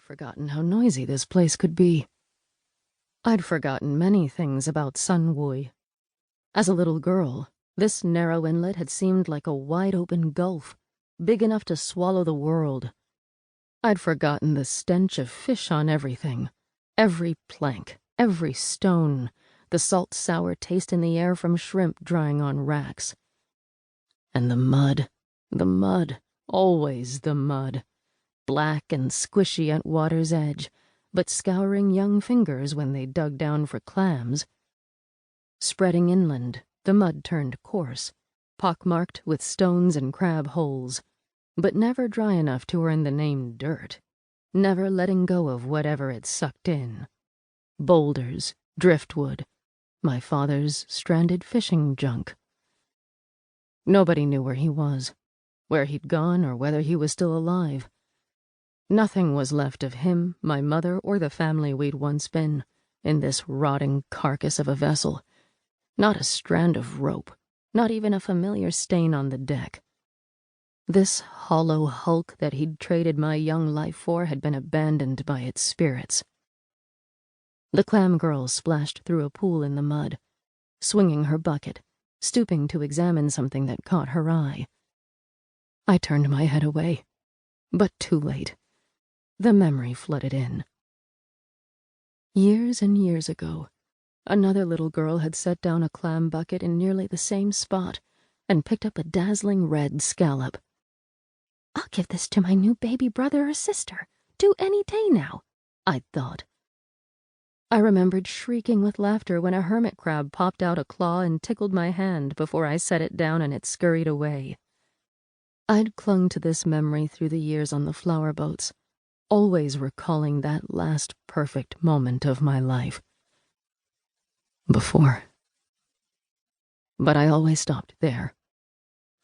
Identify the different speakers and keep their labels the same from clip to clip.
Speaker 1: forgotten how noisy this place could be. I'd forgotten many things about Sun Wui. As a little girl, this narrow inlet had seemed like a wide-open gulf, big enough to swallow the world. I'd forgotten the stench of fish on everything, every plank, every stone, the salt-sour taste in the air from shrimp drying on racks. And the mud, always the mud, black and squishy at water's edge, but scouring young fingers when they dug down for clams. Spreading inland, the mud turned coarse, pockmarked with stones and crab holes, but never dry enough to earn the name dirt, never letting go of whatever it sucked in. Boulders, driftwood, my father's stranded fishing junk. Nobody knew where he was, where he'd gone, or whether he was still alive. Nothing was left of him, my mother, or the family we'd once been, in this rotting carcass of a vessel. Not a strand of rope, not even a familiar stain on the deck. This hollow hulk that he'd traded my young life for had been abandoned by its spirits. The clam girl splashed through a pool in the mud, swinging her bucket, stooping to examine something that caught her eye. I turned my head away, but too late. The memory flooded in. Years and years ago, another little girl had set down a clam bucket in nearly the same spot and picked up a dazzling red scallop. "I'll give this to my new baby brother or sister. Do any day now," I'd thought. I remembered shrieking with laughter when a hermit crab popped out a claw and tickled my hand before I set it down and it scurried away. I'd clung to this memory through the years on the flower boats, always recalling that last perfect moment of my life. Before. But I always stopped there,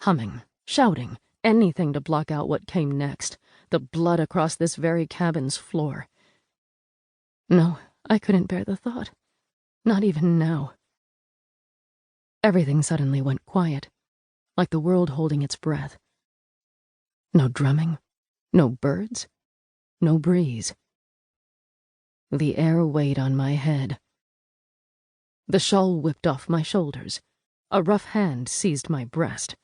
Speaker 1: humming, shouting, anything to block out what came next, the blood across this very cabin's floor. No, I couldn't bear the thought, not even now. Everything suddenly went quiet, like the world holding its breath. No drumming, no birds, no breeze. The air weighed on my head. The shawl whipped off my shoulders. A rough hand seized my breast.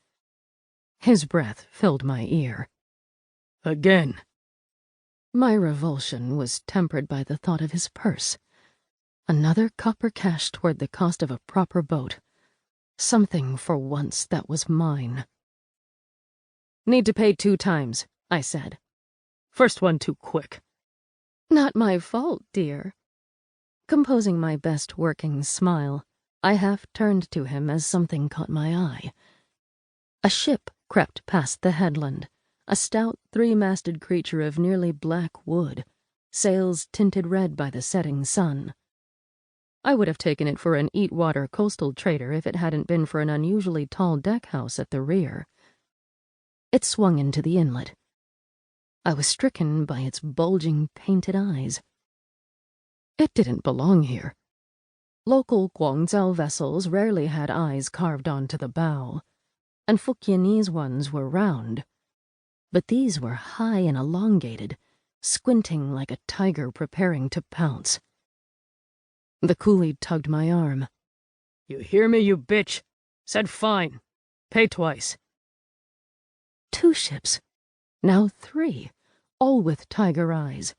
Speaker 1: His breath filled my ear. "Again." My revulsion was tempered by the thought of his purse. Another copper cash toward the cost of a proper boat. Something, for once, that was mine. "Need to pay 2 times, I said. "First one too quick." "Not my fault, dear." Composing my best working smile, I half turned to him as something caught my eye. A ship crept past the headland, a stout 3-masted creature of nearly black wood, sails tinted red by the setting sun. I would have taken it for an eat-water coastal trader if it hadn't been for an unusually tall deckhouse at the rear. It swung into the inlet. I was stricken by its bulging, painted eyes. It didn't belong here. Local Guangzhou vessels rarely had eyes carved onto the bow, and Fukienese ones were round. But these were high and elongated, squinting like a tiger preparing to pounce. The coolie tugged my arm. "You hear me, you bitch? Said fine. Pay twice." 2 ships, now 3, all with tiger eyes.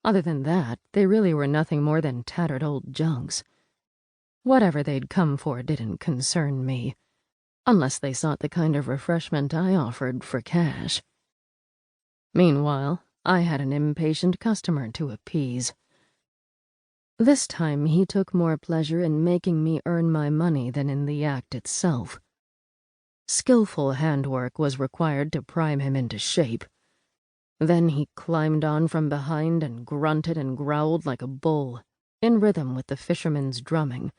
Speaker 1: Other than that, they really were nothing more than tattered old junks. Whatever they'd come for didn't concern me, unless they sought the kind of refreshment I offered for cash. Meanwhile, I had an impatient customer to appease. This time he took more pleasure in making me earn my money than in the act itself. Skillful handwork was required to prime him into shape. Then he climbed on from behind and grunted and growled like a bull, in rhythm with the fisherman's drumming,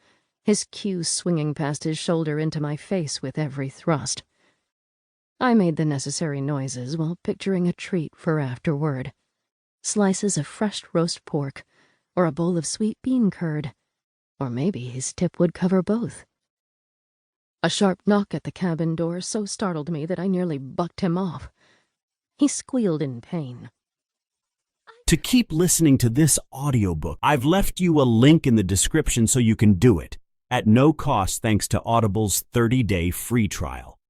Speaker 1: his cue swinging past his shoulder into my face with every thrust. I made the necessary noises while picturing a treat for afterward. Slices of fresh roast pork, or a bowl of sweet bean curd, or maybe his tip would cover both. A sharp knock at the cabin door so startled me that I nearly bucked him off. He squealed in pain.
Speaker 2: to keep listening to this audiobook. I've left you a link in the description so you can do it, at no cost thanks to Audible's 30-day free trial.